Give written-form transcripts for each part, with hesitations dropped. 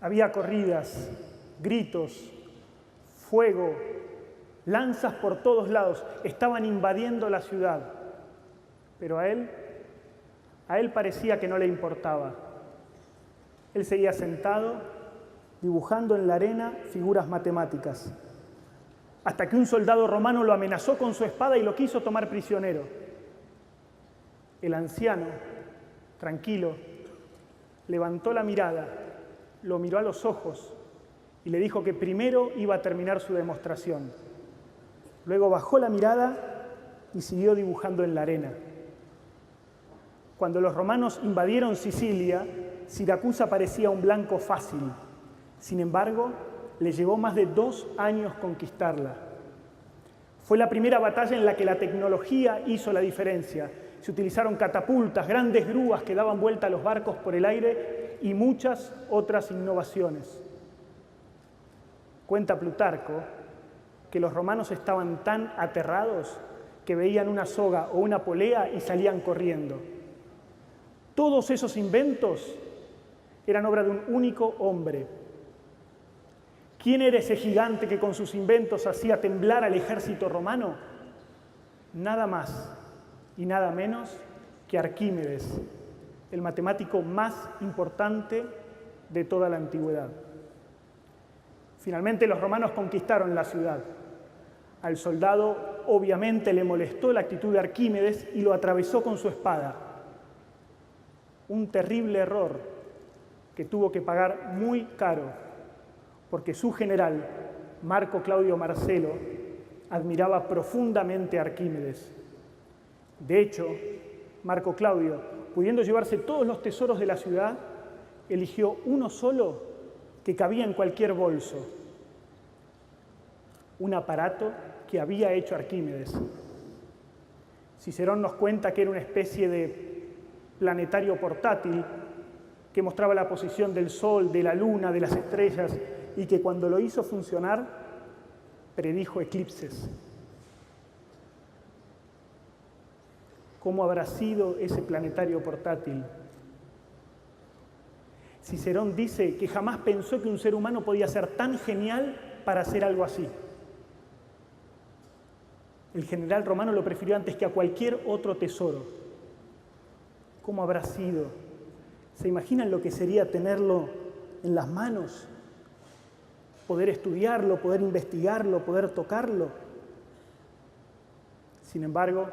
Había corridas, gritos, fuego, lanzas por todos lados. Estaban invadiendo la ciudad. Pero a él parecía que no le importaba. Él seguía sentado, dibujando en la arena figuras matemáticas, hasta que un soldado romano lo amenazó con su espada y lo quiso tomar prisionero. El anciano, tranquilo, levantó la mirada, lo miró a los ojos y le dijo que primero iba a terminar su demostración. Luego bajó la mirada y siguió dibujando en la arena. Cuando los romanos invadieron Sicilia, Siracusa parecía un blanco fácil. Sin embargo, le llevó más de 2 años conquistarla. Fue la primera batalla en la que la tecnología hizo la diferencia. Se utilizaron catapultas, grandes grúas que daban vuelta a los barcos por el aire y muchas otras innovaciones. Cuenta Plutarco que los romanos estaban tan aterrados que veían una soga o una polea y salían corriendo. Todos esos inventos eran obra de un único hombre. ¿Quién era ese gigante que con sus inventos hacía temblar al ejército romano? Nada más y nada menos que Arquímedes, el matemático más importante de toda la antigüedad. Finalmente los romanos conquistaron la ciudad. Al soldado obviamente le molestó la actitud de Arquímedes y lo atravesó con su espada. Un terrible error que tuvo que pagar muy caro, porque su general, Marco Claudio Marcelo, admiraba profundamente a Arquímedes. De hecho, Marco Claudio, pudiendo llevarse todos los tesoros de la ciudad, eligió uno solo que cabía en cualquier bolso: un aparato que había hecho Arquímedes. Cicerón nos cuenta que era una especie de planetario portátil que mostraba la posición del Sol, de la Luna, de las estrellas, y que cuando lo hizo funcionar, predijo eclipses. ¿Cómo habrá sido ese planetario portátil? Cicerón dice que jamás pensó que un ser humano podía ser tan genial para hacer algo así. El general romano lo prefirió antes que a cualquier otro tesoro. ¿Cómo habrá sido? ¿Se imaginan lo que sería tenerlo en las manos? Poder estudiarlo, poder investigarlo, poder tocarlo. Sin embargo,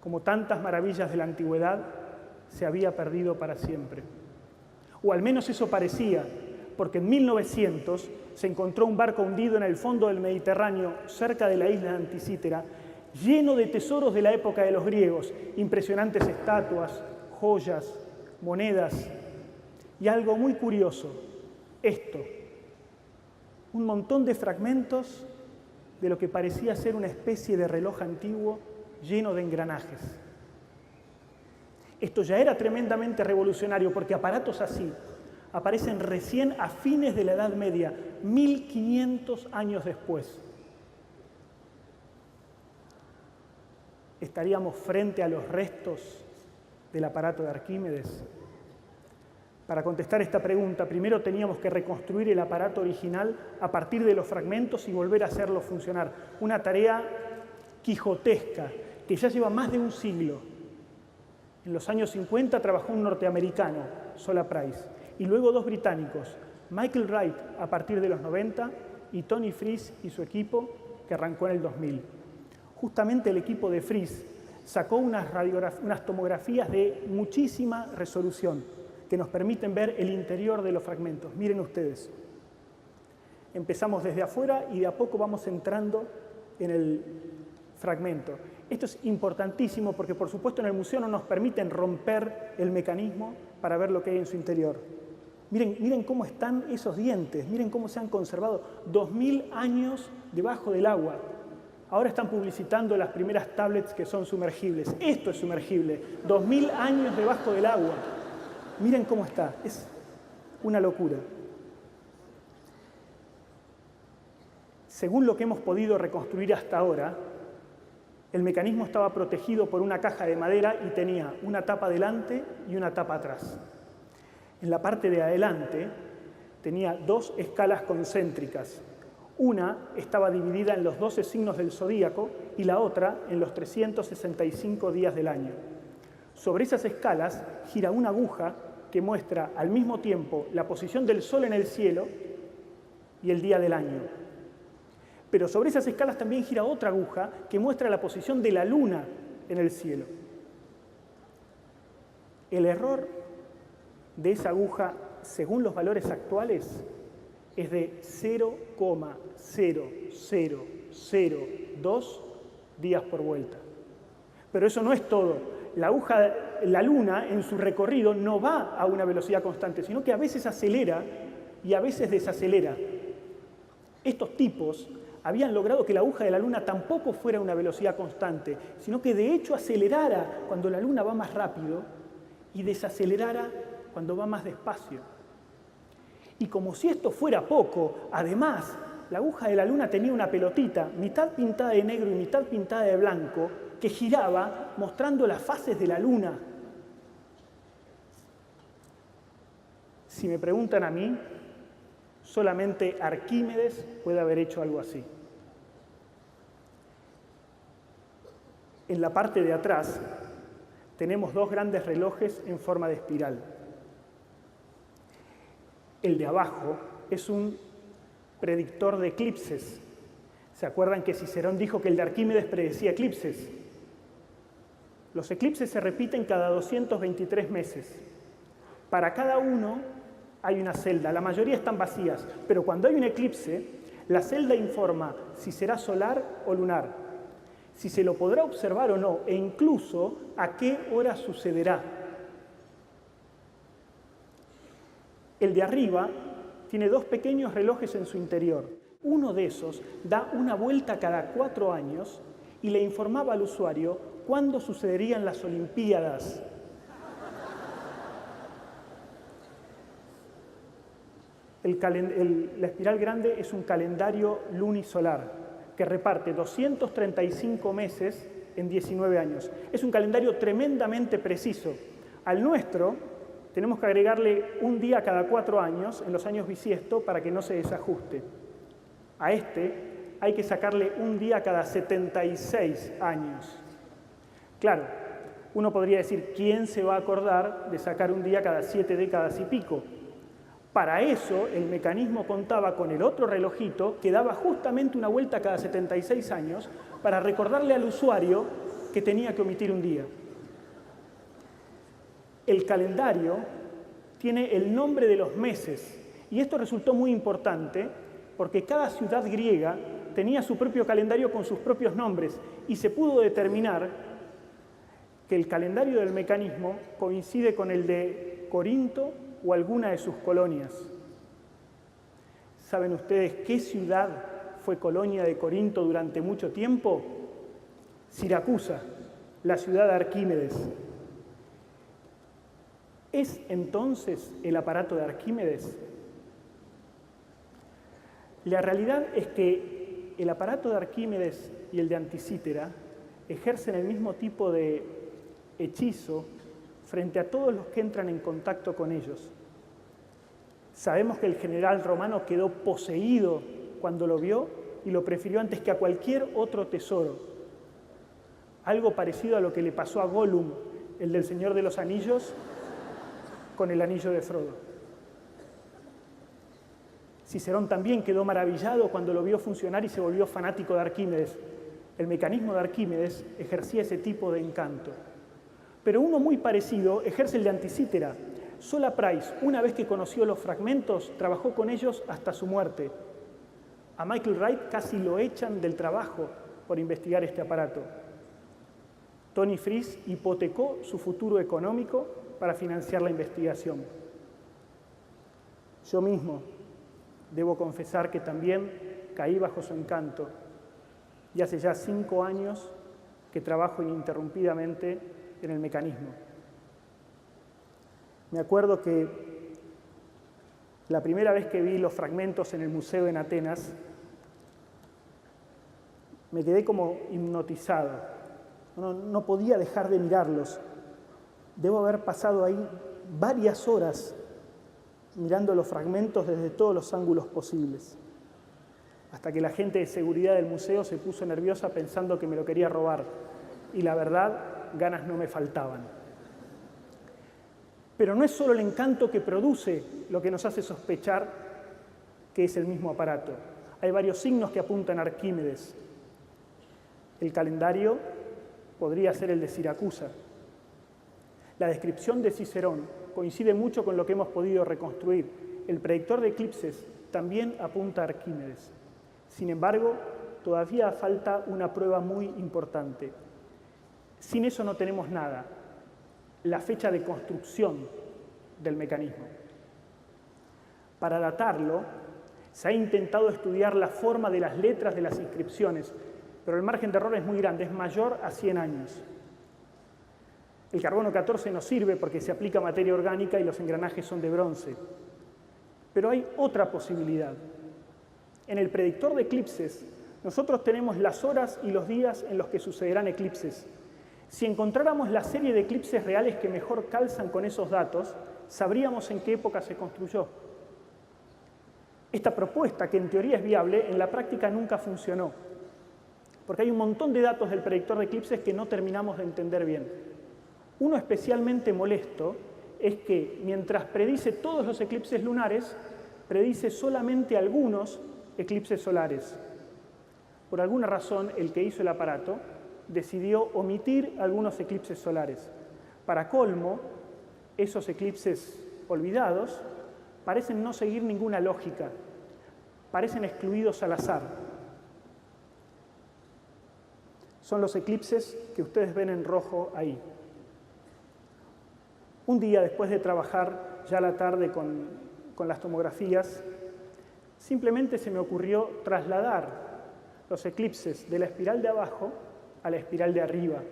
como tantas maravillas de la antigüedad, se había perdido para siempre. O al menos eso parecía, porque en 1900 se encontró un barco hundido en el fondo del Mediterráneo, cerca de la isla de Anticítera, lleno de tesoros de la época de los griegos, impresionantes estatuas, joyas, monedas y algo muy curioso, esto, un montón de fragmentos de lo que parecía ser una especie de reloj antiguo lleno de engranajes. Esto ya era tremendamente revolucionario porque aparatos así aparecen recién a fines de la Edad Media, 1500 años después. ¿Estaríamos frente a los restos del aparato de Arquímedes? Para contestar esta pregunta, primero teníamos que reconstruir el aparato original a partir de los fragmentos y volver a hacerlo funcionar. Una tarea quijotesca que ya lleva más de un siglo. En los años 50 trabajó un norteamericano, Zola Price, y luego 2 británicos, Michael Wright a partir de los 90 y Tony Fries y su equipo, que arrancó en el 2000. Justamente el equipo de Fries sacó unas tomografías de muchísima resolución que nos permiten ver el interior de los fragmentos. Miren ustedes. Empezamos desde afuera y de a poco vamos entrando en el fragmento. Esto es importantísimo porque, por supuesto, en el museo no nos permiten romper el mecanismo para ver lo que hay en su interior. Miren cómo están esos dientes, miren cómo se han conservado 2000 años debajo del agua. Ahora están publicitando las primeras tablets que son sumergibles. Esto es sumergible, 2000 años debajo del agua. Miren cómo está, es una locura. Según lo que hemos podido reconstruir hasta ahora, el mecanismo estaba protegido por una caja de madera y tenía una tapa delante y una tapa atrás. En la parte de adelante tenía dos escalas concéntricas. Una estaba dividida en los 12 signos del zodíaco y la otra en los 365 días del año. Sobre esas escalas gira una aguja que muestra al mismo tiempo la posición del Sol en el cielo y el día del año. Pero sobre esas escalas también gira otra aguja que muestra la posición de la Luna en el cielo. El error de esa aguja, según los valores actuales, es de 0,0002 días por vuelta. Pero eso no es todo. La Luna, en su recorrido, no va a una velocidad constante, sino que a veces acelera y a veces desacelera. Estos tipos habían logrado que la aguja de la Luna tampoco fuera a una velocidad constante, sino que de hecho acelerara cuando la Luna va más rápido y desacelerara cuando va más despacio. Y como si esto fuera poco, además, la aguja de la Luna tenía una pelotita, mitad pintada de negro y mitad pintada de blanco, que giraba mostrando las fases de la Luna. Si me preguntan a mí, solamente Arquímedes puede haber hecho algo así. En la parte de atrás tenemos dos grandes relojes en forma de espiral. El de abajo es un predictor de eclipses. ¿Se acuerdan que Cicerón dijo que el de Arquímedes predecía eclipses? Los eclipses se repiten cada 223 meses. Para cada uno hay una celda, la mayoría están vacías, pero cuando hay un eclipse, la celda informa si será solar o lunar, si se lo podrá observar o no, e incluso a qué hora sucederá. El de arriba tiene dos pequeños relojes en su interior. Uno de esos da una vuelta cada 4 años y le informaba al usuario cuándo sucederían las Olimpiadas. La espiral grande es un calendario lunisolar que reparte 235 meses en 19 años. Es un calendario tremendamente preciso. Al nuestro tenemos que agregarle un día cada 4 años en los años bisiesto para que no se desajuste. A este hay que sacarle un día cada 76 años. Claro, uno podría decir, ¿quién se va a acordar de sacar un día cada 7 décadas y pico? Para eso, el mecanismo contaba con el otro relojito que daba justamente una vuelta cada 76 años para recordarle al usuario que tenía que omitir un día. El calendario tiene el nombre de los meses y esto resultó muy importante porque cada ciudad griega tenía su propio calendario con sus propios nombres y se pudo determinar que el calendario del mecanismo coincide con el de Corinto o alguna de sus colonias. ¿Saben ustedes qué ciudad fue colonia de Corinto durante mucho tiempo? Siracusa, la ciudad de Arquímedes. ¿Es entonces el aparato de Arquímedes? La realidad es que el aparato de Arquímedes y el de Anticítera ejercen el mismo tipo de hechizo frente a todos los que entran en contacto con ellos. Sabemos que el general romano quedó poseído cuando lo vio y lo prefirió antes que a cualquier otro tesoro. Algo parecido a lo que le pasó a Gollum, el del Señor de los Anillos, con el anillo de Frodo. Cicerón también quedó maravillado cuando lo vio funcionar y se volvió fanático de Arquímedes. El mecanismo de Arquímedes ejercía ese tipo de encanto. Pero uno muy parecido ejerce el de Anticítera. Sola Price, una vez que conoció los fragmentos, trabajó con ellos hasta su muerte. A Michael Wright casi lo echan del trabajo por investigar este aparato. Tony Fries hipotecó su futuro económico para financiar la investigación. Yo mismo debo confesar que también caí bajo su encanto y hace ya 5 años que trabajo ininterrumpidamente en el mecanismo. Me acuerdo que la primera vez que vi los fragmentos en el museo en Atenas, me quedé como hipnotizado. No podía dejar de mirarlos. Debo haber pasado ahí varias horas mirando los fragmentos desde todos los ángulos posibles, hasta que la gente de seguridad del museo se puso nerviosa pensando que me lo quería robar, y la verdad, ganas no me faltaban. Pero no es solo el encanto que produce lo que nos hace sospechar que es el mismo aparato. Hay varios signos que apuntan a Arquímedes. El calendario podría ser el de Siracusa. La descripción de Cicerón coincide mucho con lo que hemos podido reconstruir. El predictor de eclipses también apunta a Arquímedes. Sin embargo, todavía falta una prueba muy importante. Sin eso no tenemos nada. La fecha de construcción del mecanismo. Para datarlo, se ha intentado estudiar la forma de las letras de las inscripciones, pero el margen de error es muy grande, es mayor a 100 años. El carbono 14 no sirve porque se aplica materia orgánica y los engranajes son de bronce. Pero hay otra posibilidad. En el predictor de eclipses, nosotros tenemos las horas y los días en los que sucederán eclipses. Si encontráramos la serie de eclipses reales que mejor calzan con esos datos, sabríamos en qué época se construyó. Esta propuesta, que en teoría es viable, en la práctica nunca funcionó, porque hay un montón de datos del predictor de eclipses que no terminamos de entender bien. Uno especialmente molesto es que, mientras predice todos los eclipses lunares, predice solamente algunos eclipses solares. Por alguna razón, el que hizo el aparato decidió omitir algunos eclipses solares. Para colmo, esos eclipses olvidados parecen no seguir ninguna lógica, parecen excluidos al azar. Son los eclipses que ustedes ven en rojo ahí. Un día, después de trabajar ya a la tarde con las tomografías, simplemente se me ocurrió trasladar los eclipses de la espiral de abajo a la espiral de arriba,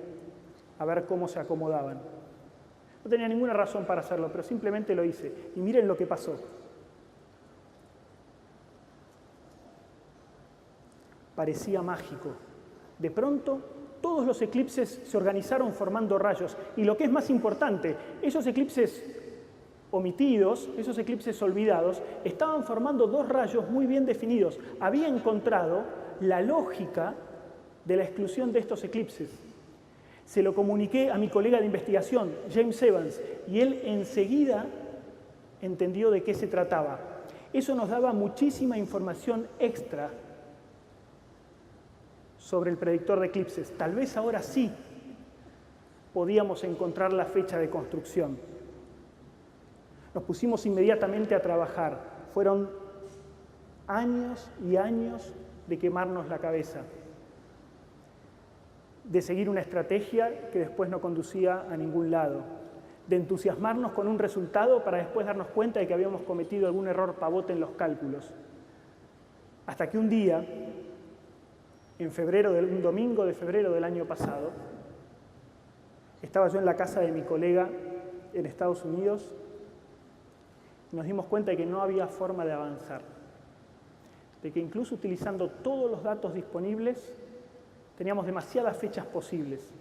a ver cómo se acomodaban. No tenía ninguna razón para hacerlo, pero simplemente lo hice. Y miren lo que pasó. Parecía mágico. De pronto, todos los eclipses se organizaron formando rayos. Y lo que es más importante, esos eclipses omitidos, esos eclipses olvidados, estaban formando dos rayos muy bien definidos. Había encontrado la lógica de la exclusión de estos eclipses. Se lo comuniqué a mi colega de investigación, James Evans, y él enseguida entendió de qué se trataba. Eso nos daba muchísima información extra sobre el predictor de eclipses. Tal vez ahora sí podíamos encontrar la fecha de construcción. Nos pusimos inmediatamente a trabajar. Fueron años y años de quemarnos la cabeza, de seguir una estrategia que después no conducía a ningún lado, de entusiasmarnos con un resultado para después darnos cuenta de que habíamos cometido algún error pavote en los cálculos. Hasta que un día, un domingo de febrero del año pasado, estaba yo en la casa de mi colega en Estados Unidos y nos dimos cuenta de que no había forma de avanzar, de que incluso utilizando todos los datos disponibles, teníamos demasiadas fechas posibles.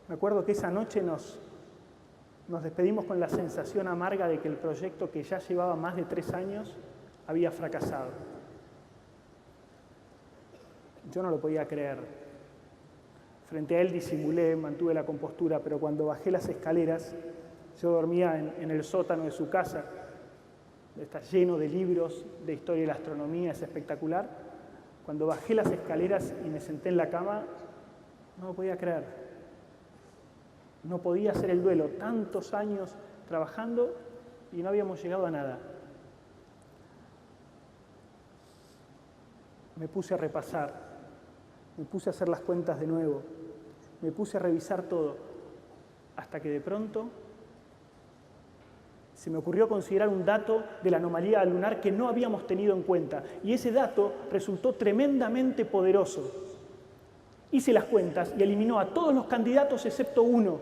Me acuerdo que esa noche nos despedimos con la sensación amarga de que el proyecto, que ya llevaba más de 3 años, había fracasado. Yo no lo podía creer. Frente a él disimulé, mantuve la compostura, pero cuando bajé las escaleras, yo dormía en el sótano de su casa, está lleno de libros de historia de la astronomía, es espectacular. Cuando bajé las escaleras y me senté en la cama, no lo podía creer. No podía hacer el duelo. Tantos años trabajando y no habíamos llegado a nada. Me puse a repasar, me puse a hacer las cuentas de nuevo, me puse a revisar todo, hasta que de pronto se me ocurrió considerar un dato de la anomalía lunar que no habíamos tenido en cuenta. Y ese dato resultó tremendamente poderoso. Hice las cuentas y eliminó a todos los candidatos excepto uno.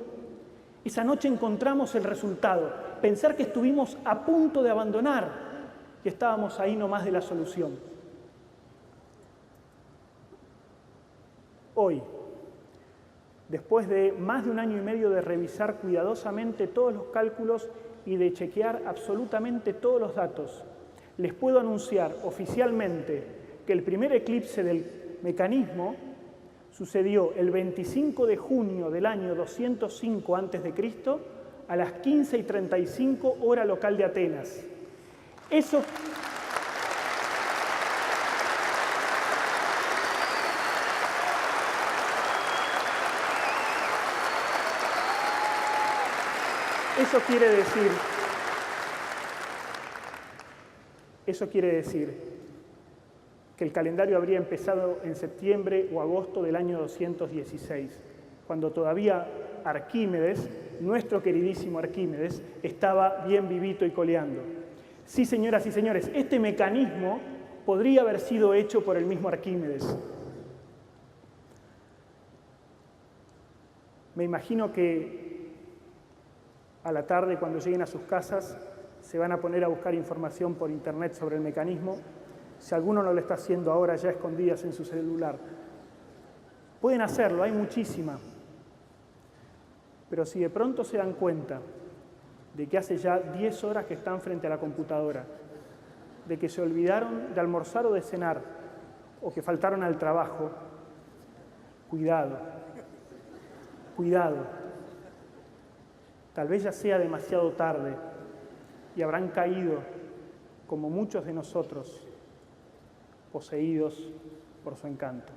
Esa noche encontramos el resultado. Pensar que estuvimos a punto de abandonar, que estábamos ahí nomás de la solución. Hoy, después de más de 1 año y medio de revisar cuidadosamente todos los cálculos y de chequear absolutamente todos los datos, les puedo anunciar oficialmente que el primer eclipse del mecanismo sucedió el 25 de junio del año 205 a.C. a las 15:35 hora local de Atenas. Eso quiere decir que el calendario habría empezado en septiembre o agosto del año 216, cuando todavía Arquímedes, nuestro queridísimo Arquímedes, estaba bien vivito y coleando. Sí, señoras y señores, este mecanismo podría haber sido hecho por el mismo Arquímedes. Me imagino que a la tarde, cuando lleguen a sus casas, se van a poner a buscar información por internet sobre el mecanismo. Si alguno no lo está haciendo ahora, ya escondidas en su celular, pueden hacerlo, hay muchísima. Pero si de pronto se dan cuenta de que hace ya 10 horas que están frente a la computadora, de que se olvidaron de almorzar o de cenar, o que faltaron al trabajo, cuidado, cuidado. Tal vez ya sea demasiado tarde y habrán caído, como muchos de nosotros, poseídos por su encanto.